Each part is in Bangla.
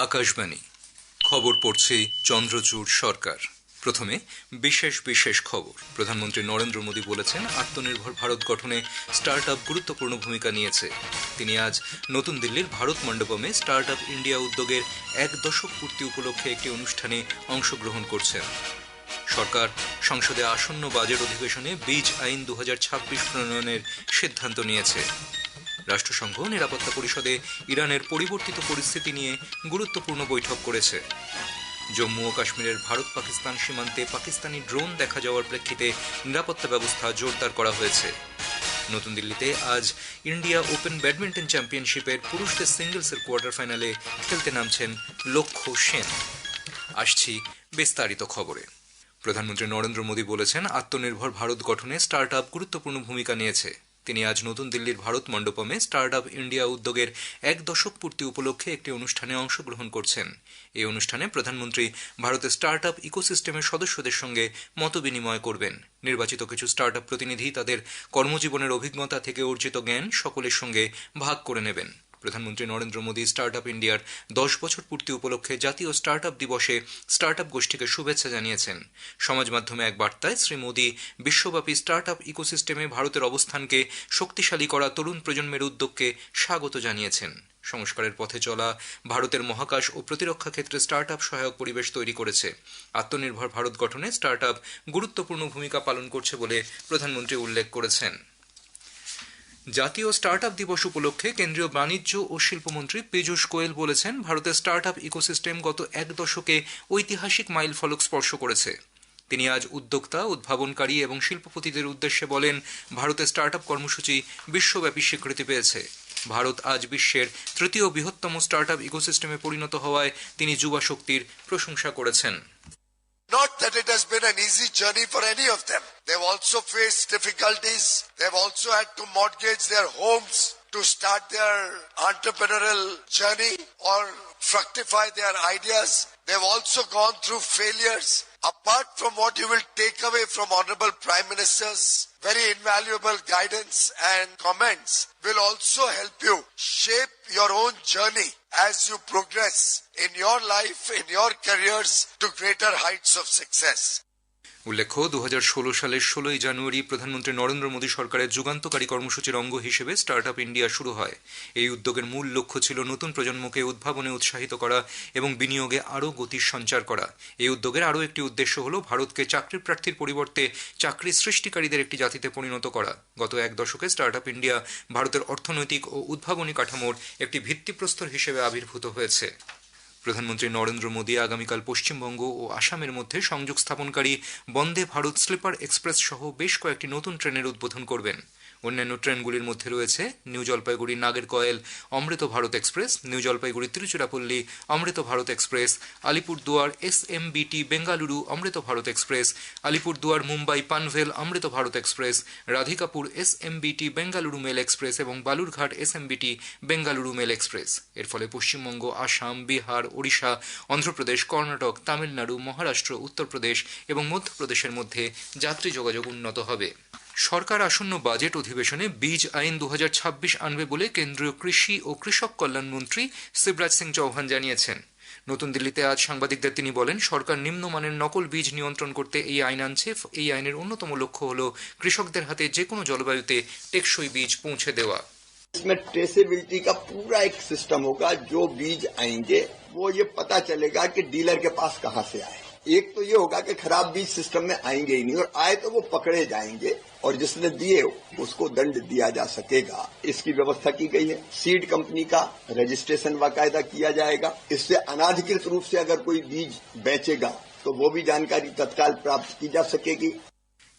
আকাশবাণী খবর পড়ছে চন্দ্রচূড় সরকার। প্রথমে বিশেষ খবর। প্রধানমন্ত্রী নরেন্দ্র মোদী বলেছেন, আত্মনির্ভর ভারত গঠনে স্টার্ট আপ গুরুত্বপূর্ণ ভূমিকা নিয়েছে। তিনি আজ নতুন দিল্লির ভারত মণ্ডপমে স্টার্ট আপ ইন্ডিয়া উদ্যোগের 1 দশক পূর্তি উপলক্ষে একটি অনুষ্ঠানে অংশগ্রহণ করছেন। সরকার সংসদে আসন্ন বাজেট অধিবেশনে বীজ আইন 2026 প্রণয়নের সিদ্ধান্ত নিয়েছে। রাষ্ট্রসংঘ নিরাপত্তা পরিষদে ইরানের পরিবর্তিত পরিস্থিতি নিয়ে গুরুত্বপূর্ণ বৈঠক করেছে। জম্মু ও কাশ্মীরের ভারত পাকিস্তান সীমান্তে পাকিস্তানি ড্রোন দেখা যাওয়ার প্রেক্ষিতে নিরাপত্তা ব্যবস্থা জোরদার করা হয়েছে। নতুন দিল্লিতে আজ ইন্ডিয়া ওপেন ব্যাডমিন্টন চ্যাম্পিয়নশিপের পুরুষদের সিঙ্গলসের কোয়ার্টার ফাইনালে খেলতে নামছেন লক্ষ্য সেন। আসছি বিস্তারিত খবরে। প্রধানমন্ত্রী নরেন্দ্র মোদী বলেছেন, আত্মনির্ভর ভারত গঠনে স্টার্ট আপ গুরুত্বপূর্ণ ভূমিকা নিয়েছে। তিনি আজ নতুন দিল্লির ভারত মণ্ডপমে স্টার্ট আপ ইন্ডিয়া উদ্যোগের 1 দশক পূর্তি উপলক্ষে একটি অনুষ্ঠানে অংশগ্রহণ করছেন। এই অনুষ্ঠানে প্রধানমন্ত্রী ভারতের স্টার্ট আপ ইকোসিস্টেমের সদস্যদের সঙ্গে মতবিনিময় করবেন। নির্বাচিত কিছু স্টার্ট আপ প্রতিনিধি তাদের কর্মজীবনের অভিজ্ঞতা থেকে অর্জিত জ্ঞান সকলের সঙ্গে ভাগ করে নেবেন। প্রধানমন্ত্রী নরেন্দ্র মোদী স্টার্ট আপ ইন্ডিয়ার 10 বছর পূর্তি উপলক্ষে জাতীয় স্টার্ট আপ দিবসে স্টার্ট আপ গোষ্ঠীকে শুভেচ্ছা জানিয়েছেন। সমাজ মাধ্যমে এক বার্তায় শ্রী মোদী বিশ্বব্যাপী স্টার্ট আপ ইকোসিস্টেমে ভারতের অবস্থানকে শক্তিশালী করা তরুণ প্রজন্মের উদ্যোগকে স্বাগত জানিয়েছেন। সংস্কারের পথে চলা ভারতের মহাকাশ ও প্রতিরক্ষা ক্ষেত্রে স্টার্ট আপ সহায়ক পরিবেশ তৈরি করেছে। আত্মনির্ভর ভারত গঠনে স্টার্ট আপ গুরুত্বপূর্ণ ভূমিকা পালন করছে বলে প্রধানমন্ত্রী উল্লেখ করেছেন। জাতীয় স্টার্ট আপ দিবস উপলক্ষে কেন্দ্রীয় বাণিজ্য ও শিল্পমন্ত্রী পীযূষ গোয়েল বলেছেন, ভারতের স্টার্ট আপ ইকোসিস্টেম গত 1 দশকে ঐতিহাসিক মাইল ফলক স্পর্শ করেছে। তিনি আজ উদ্যোক্তা, উদ্ভাবনকারী এবং শিল্পপতিদের উদ্দেশ্যে বলেন, ভারতের স্টার্ট আপ কর্মসূচি বিশ্বব্যাপী স্বীকৃতি পেয়েছে। ভারত আজ বিশ্বের 3য় বৃহত্তম স্টার্ট আপ ইকোসিস্টেমে পরিণত হওয়ায় তিনি যুবা শক্তির প্রশংসা করেছেন। Not that it has been an easy journey for any of them. They've also faced difficulties. They've also had to mortgage their homes to start their entrepreneurial journey or fructify their ideas. They've also gone through failures. Apart from what you will take away from Honorable Prime Minister's very invaluable guidance and comments will also help you shape your own journey as you progress in your life, in your careers to greater heights of success. উল্লেখ্য, 2016 সালের 16 জানুয়ারি প্রধানমন্ত্রী নরেন্দ্র মোদী সরকারের যুগান্তকারী কর্মসূচির অঙ্গ হিসেবে স্টার্ট আপ ইন্ডিয়া শুরু হয়। এই উদ্যোগের মূল লক্ষ্য ছিল নতুন প্রজন্মকে উদ্ভাবনে উৎসাহিত করা এবং বিনিয়োগে আরও গতির সঞ্চার করা। এই উদ্যোগের আরও একটি উদ্দেশ্য হল ভারতকে চাকরির প্রার্থীর পরিবর্তে চাকরি সৃষ্টিকারীদের একটি জাতিতে পরিণত করা। গত 1 দশকে স্টার্ট আপ ইন্ডিয়া ভারতের অর্থনৈতিক ও উদ্ভাবনী কাঠামোর একটি ভিত্তিপ্রস্তর হিসেবে আবির্ভূত হয়েছে। প্রধানমন্ত্রী নরেন্দ্র মোদী আগামীকাল পশ্চিমবঙ্গ ও আসামের মধ্যে সংযোগ স্থাপনকারী বন্দে ভারত স্লিপার এক্সপ্রেস সহ বেশ কয়েকটি নতুন ট্রেনের উদ্বোধন করবেন। অন্যান্য ট্রেনগুলির মধ্যে রয়েছে new Jalpaiguri Nagercoil Amrit Bharat express, new Jalpaiguri Tiruchirappalli Amrit Bharat express, Alipurduar SMBT Bengaluru Amrit Bharat express, Alipurduar Mumbai Panvel Amrit Bharat express, Radhikapur SMBT Bengaluru mail express এবং Balurghat SMBT Bengaluru mail express. এর ফলে পশ্চিমবঙ্গ, আসাম, বিহার, ওড়িশা, অন্ধ্রপ্রদেশ, কর্ণাটক, তামিলনাড়ু, মহারাষ্ট্র, উত্তরপ্রদেশ এবং মধ্যপ্রদেশের মধ্যে যাত্রী যোগাযোগ উন্নত হবে। সরকার আসন্ন বাজেট অধিবেশনে বীজ আইন 2026 আনবে বলে কেন্দ্রীয় কৃষি ও কৃষক কল্যাণ মন্ত্রী শিবরাজ সিং চৌহান জানিয়েছেন। নতুন দিল্লিতে আজ সাংবাদিকদের তিনি বলেন, সরকার নিম্নমানের নকল বীজ নিয়ন্ত্রণ করতে এই আইন আনছে। এই আইনের অন্যতম লক্ষ্য হল কৃষকদের হাতে যে কোনো জলবায়ুতে টেকসই বীজ পৌঁছে দেওয়া। इसमें ट्रेसेबिलिटी का पूरा एक सिस्टम होगा। जो बीज आएंगे वो ये पता चलेगा कि डीलर के पास कहां से आए। एक तो ये होगा कि खराब बीज सिस्टम में आएंगे ही नहीं, और आए तो वो पकड़े जाएंगे और जिसने दिए उसको दंड दिया जा सकेगा। इसकी व्यवस्था की गई है। सीड कंपनी का रजिस्ट्रेशन बाकायदा किया जाएगा। इससे अनाधिकृत रूप से अगर कोई बीज बेचेगा तो वो भी जानकारी तत्काल प्राप्त की जा सकेगी।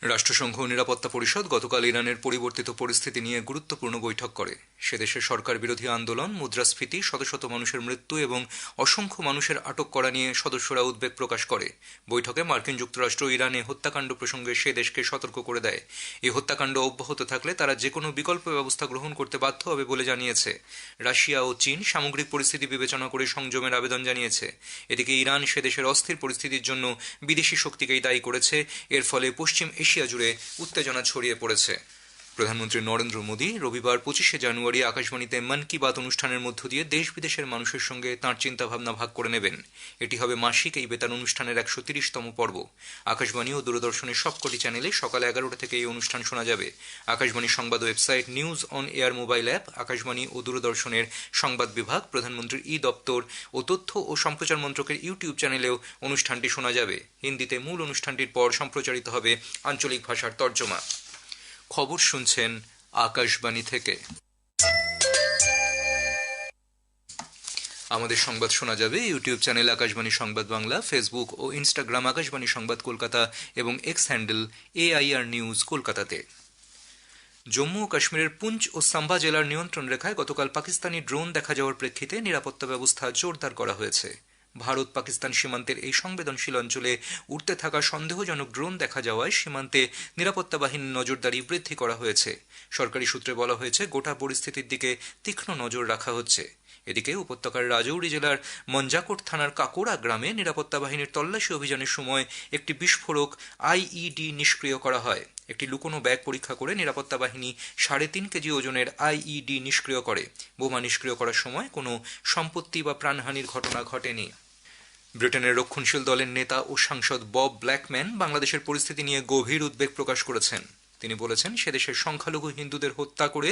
রাষ্ট্রসংঘ নিরাপত্তা পরিষদ গতকাল ইরানের পরিবর্তিত পরিস্থিতি নিয়ে গুরুত্বপূর্ণ বৈঠক করে। সে দেশের সরকার বিরোধী আন্দোলন, মুদ্রাস্ফীতি, শত শত মানুষের মৃত্যু এবং অসংখ্য মানুষের আটক করা নিয়ে সদস্যরা উদ্বেগ প্রকাশ করে। বৈঠকে মার্কিন যুক্তরাষ্ট্র ইরানে হত্যাকাণ্ড প্রসঙ্গে সে দেশকে সতর্ক করে দেয়। এই হত্যাকাণ্ড অব্যাহত থাকলে তারা যে কোনো বিকল্প ব্যবস্থা গ্রহণ করতে বাধ্য হবে বলে জানিয়েছে। রাশিয়া ও চীন সামগ্রিক পরিস্থিতি বিবেচনা করে সংযমের আবেদন জানিয়েছে। এদিকে ইরান সে দেশের অস্থির পরিস্থিতির জন্য বিদেশি শক্তিকেই দায়ী করেছে। এর ফলে পশ্চিম এশিয়া জুড়ে উত্তেজনা ছড়িয়ে পড়েছে। প্রধানমন্ত্রী নরেন্দ্র মোদী রবিবার 25শে জানুয়ারি আকাশবাণীতে মন কি বাত অনুষ্ঠানের মধ্য দিয়ে দেশ বিদেশের মানুষের সঙ্গে তাঁর চিন্তাভাবনা ভাগ করে নেবেন। এটি হবে মাসিক এই বেতার অনুষ্ঠানের 130তম পর্ব। আকাশবাণী ও দূরদর্শনের সবকটি চ্যানেলে সকাল 11টা থেকে এই অনুষ্ঠান শোনা যাবে। আকাশবাণী সংবাদ website, news on air mobile app, Akashvani ও দূরদর্শনের সংবাদ বিভাগ, প্রধানমন্ত্রীর দপ্তর ও তথ্য ও সম্প্রচার মন্ত্রকের ইউটিউব চ্যানেলেও অনুষ্ঠানটি শোনা যাবে। হিন্দিতে মূল অনুষ্ঠানটির পর সম্প্রচারিত হবে আঞ্চলিক ভাষার তর্জমা। খবর শুনছেন আকাশবাণী থেকে। আমাদের সংবাদ শোনা যাবে ইউটিউব চ্যানেল আকাশবাণী সংবাদ বাংলা, ফেসবুক ও ইনস্টাগ্রাম আকাশবাণী সংবাদ কলকাতা এবং এক্স হ্যান্ডেল AIR নিউজ কলকাতাতে। জম্মু ও কাশ্মীরের পুঞ্চ ও সাম্বা জেলার নিয়ন্ত্রণ রেখায় গতকাল পাকিস্তানি ড্রোন দেখা যাওয়ার প্রেক্ষিতে নিরাপত্তা ব্যবস্থা জোরদার করা হয়েছে। ভারত পাকিস্তান সীমান্তের এই সংবেদনশীল অঞ্চলে উড়তে থাকা সন্দেহজনক ড্রোন দেখা যাওয়ায় সীমান্তে নিরাপত্তা বাহিনীর নজরদারি বৃদ্ধি করা হয়েছে। সরকারি সূত্রে বলা হয়েছে, গোটা পরিস্থিতির দিকে তীক্ষ্ণ নজর রাখা হচ্ছে। এদিকে উপত্যকার রাজৌরি জেলার মঞ্জাকোট থানার কাকোড়া গ্রামে নিরাপত্তা বাহিনীর তল্লাশি অভিযানের সময় একটি বিস্ফোরক IED নিষ্ক্রিয় করা হয়। একটি লুকোনো ব্যাগ পরীক্ষা করে নিরাপত্তা বাহিনী 3.5 কেজি ওজনের IED নিষ্ক্রিয় করে। বোমা নিষ্ক্রিয় করার সময় কোনো সম্পত্তি বা প্রাণহানির ঘটনা ঘটেনি। ব্রিটেনের রক্ষণশীল দলের নেতা ও সাংসদ বব ব্ল্যাকম্যান বাংলাদেশের পরিস্থিতি নিয়ে গভীর উদ্বেগ প্রকাশ করেছেন। তিনি বলেছেন, সেদেশের সংখ্যালঘু হিন্দুদের হত্যা করে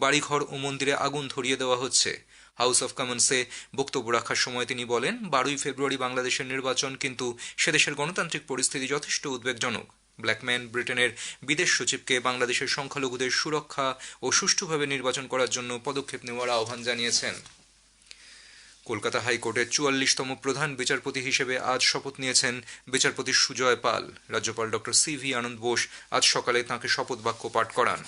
বাড়িঘর ও মন্দিরে আগুন ধরিয়ে দেওয়া হচ্ছে। হাউস অব কমন্সে বক্তব্য রাখার সময় তিনি বলেন, 12ই ফেব্রুয়ারি বাংলাদেশের নির্বাচন, কিন্তু সেদেশের গণতান্ত্রিক পরিস্থিতি যথেষ্ট উদ্বেগজনক। ব্ল্যাকম্যান ব্রিটেনের বিদেশ সচিবকে বাংলাদেশের সংখ্যালঘুদের সুরক্ষা ও সুষ্ঠুভাবে নির্বাচন করার জন্য পদক্ষেপ নেওয়ার আহ্বান জানিয়েছেন। কলকাতা হাইকোর্টের 44তম প্রধান বিচারপতি হিসেবে আজ শপথ নিয়েছেন বিচারপতি সুজয় পাল। রাজ্যপাল ডক্টর CV আনন্দ বোস আজ সকালে তাঁকে শপথ বাক্য পাঠ করান।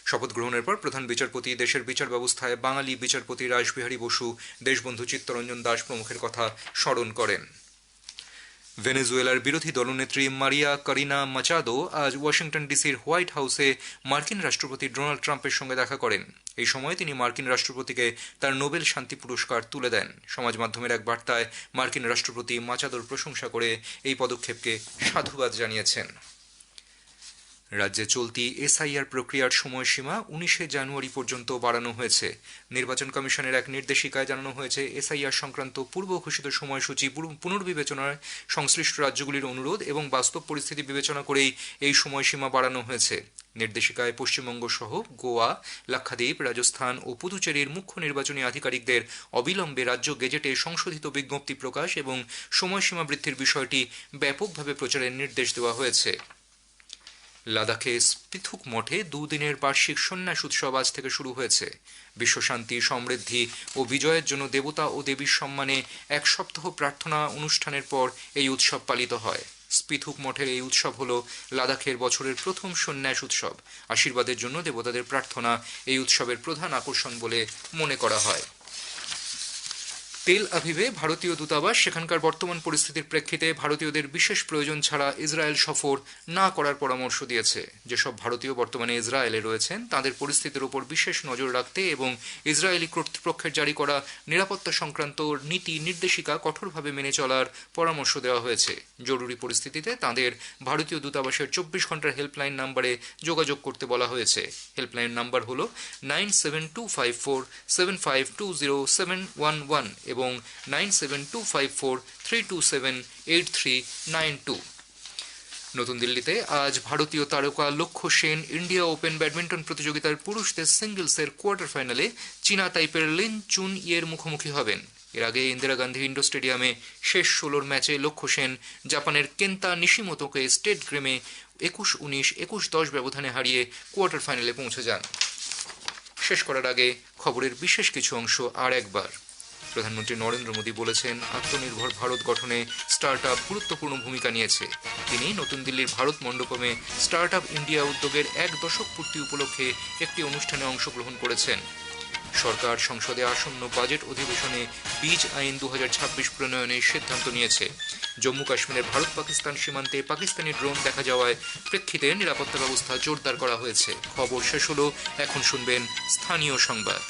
শপথ গ্রহণের পর প্রধান বিচারপতি দেশের বিচার ব্যবস্থায় বাঙালি বিচারপতি রাসবিহারী বসু, দেশবন্ধু চিত্তরঞ্জন দাস প্রমুখের কথা স্মরণ করেন। ভেনেজুয়েলার বিরোধী দলনেত্রী মারিয়া কারিনা মাচাদো আজ ওয়াশিংটন ডিসির হোয়াইট হাউসে মার্কিন রাষ্ট্রপতি ডোনাল্ড ট্রাম্পের সঙ্গে দেখা করেন। এই সময় তিনি মার্কিন রাষ্ট্রপতিকে তার নোবেল শান্তি পুরস্কার তুলে দেন। সমাজ মাধ্যমের এক বার্তায় মার্কিন রাষ্ট্রপতি মাচাদোর প্রশংসা করে এই পদক্ষেপকে সাধুবাদ জানিয়েছেন। রাজ্যে চলতি SIR প্রক্রিয়ার সময়সীমা 19শে জানুয়ারি পর্যন্ত বাড়ানো হয়েছে। নির্বাচন কমিশনের এক নির্দেশিকায় জানানো হয়েছে, SIR সংক্রান্ত পূর্ব ঘোষিত সময়সূচি পুনর্বিবেচনায় সংশ্লিষ্ট রাজ্যগুলির অনুরোধ এবং বাস্তব পরিস্থিতি বিবেচনা করেই এই সময়সীমা বাড়ানো হয়েছে। নির্দেশিকায় পশ্চিমবঙ্গ সহ গোয়া, লাক্ষাদ্বীপ, রাজস্থান ও পুদুচেরির মুখ্য নির্বাচনী আধিকারিকদের অবিলম্বে রাজ্য গেজেটে সংশোধিত বিজ্ঞপ্তি প্রকাশ এবং সময়সীমা বৃদ্ধির বিষয়টি ব্যাপকভাবে প্রচারের নির্দেশ দেওয়া হয়েছে। লাদাখে স্পিথুক মঠে 2 দিনের বার্ষিক সন্ন্যাস উৎসব আজ থেকে শুরু হয়েছে। বিশ্বশান্তি, সমৃদ্ধি ও বিজয়ের জন্য দেবতা ও দেবীর সম্মানে 1 সপ্তাহ প্রার্থনা অনুষ্ঠানের পর এই উৎসব পালিত হয়। স্পিথুক মঠের এই উৎসব হল লাদাখের বছরের প্রথম সন্ন্যাস উৎসব। আশীর্বাদের জন্য দেবতাদের প্রার্থনা এই উৎসবের প্রধান আকর্ষণ বলে মনে করা হয়। তেল আভিভে ভারতীয় দূতাবাস সেখানকার বর্তমান পরিস্থিতির প্রেক্ষিতে ভারতীয়দের বিশেষ প্রয়োজন ছাড়া ইসরায়েল সফর না করার পরামর্শ দিয়েছে। যেসব ভারতীয় বর্তমানে ইসরায়েলে রয়েছেন তাদের পরিস্থিতির উপর বিশেষ নজর রাখতে এবং ইসরায়েলি কর্তৃপক্ষের জারি করা নিরাপত্তা সংক্রান্ত নীতি নির্দেশিকা কঠোরভাবে মেনে চলার পরামর্শ দেওয়া হয়েছে। জরুরি পরিস্থিতিতে তাদের ভারতীয় দূতাবাসের 24 ঘন্টার হেল্পলাইন নাম্বারে যোগাযোগ করতে বলা হয়েছে। হেল্পলাইন নাম্বার হল 972547520711 এবং 972543278392। নতুন দিল্লিতে আজ ভারতীয় তারকা লক্ষ্য সেন ইন্ডিয়া ওপেন ব্যাডমিন্টন প্রতিযোগিতার পুরুষদের সিঙ্গলসের কোয়ার্টার ফাইনালে চীনা তাইপের লিন চুন ইয়ের মুখোমুখি হবেন। এর আগে ইন্দিরা গান্ধী ইন্ডোর স্টেডিয়ামে শেষ 16 ম্যাচে লক্ষ্য সেন জাপানের কেন্তা নিশিমোতোকে স্টেট গেমে 21-19, 21-10 ব্যবধানে হারিয়ে কোয়ার্টার ফাইনালে পৌঁছে যান। শেষ করার আগে খবরের বিশেষ কিছু অংশ আর একবার। প্রধানমন্ত্রী নরেন্দ্র মোদী বলেছেন, আত্মনির্ভর ভারত গঠনে স্টার্টআপ গুরুত্বপূর্ণ ভূমিকা নিয়েছে। তিনি নতুন দিল্লির ভারত মণ্ডপমে স্টার্টআপ ইন্ডিয়া উদ্যোগের 1 দশক পূর্তি উপলক্ষে একটি অনুষ্ঠানে অংশগ্রহণ করেছেন। সরকার সংসদে আসন্ন বাজেট অধিবেশনে বীজ আইন 2026 প্রণয়নের সিদ্ধান্ত নিয়েছে। জম্মু কাশ্মীরের ভারত পাকিস্তান সীমান্তে পাকিস্তানি ড্রোন দেখা যাওয়ায় প্রেক্ষিতে নিরাপত্তা ব্যবস্থা জোরদার করা হয়েছে। খবর শেষ হলো, এখন শুনবেন স্থানীয় সংবাদ।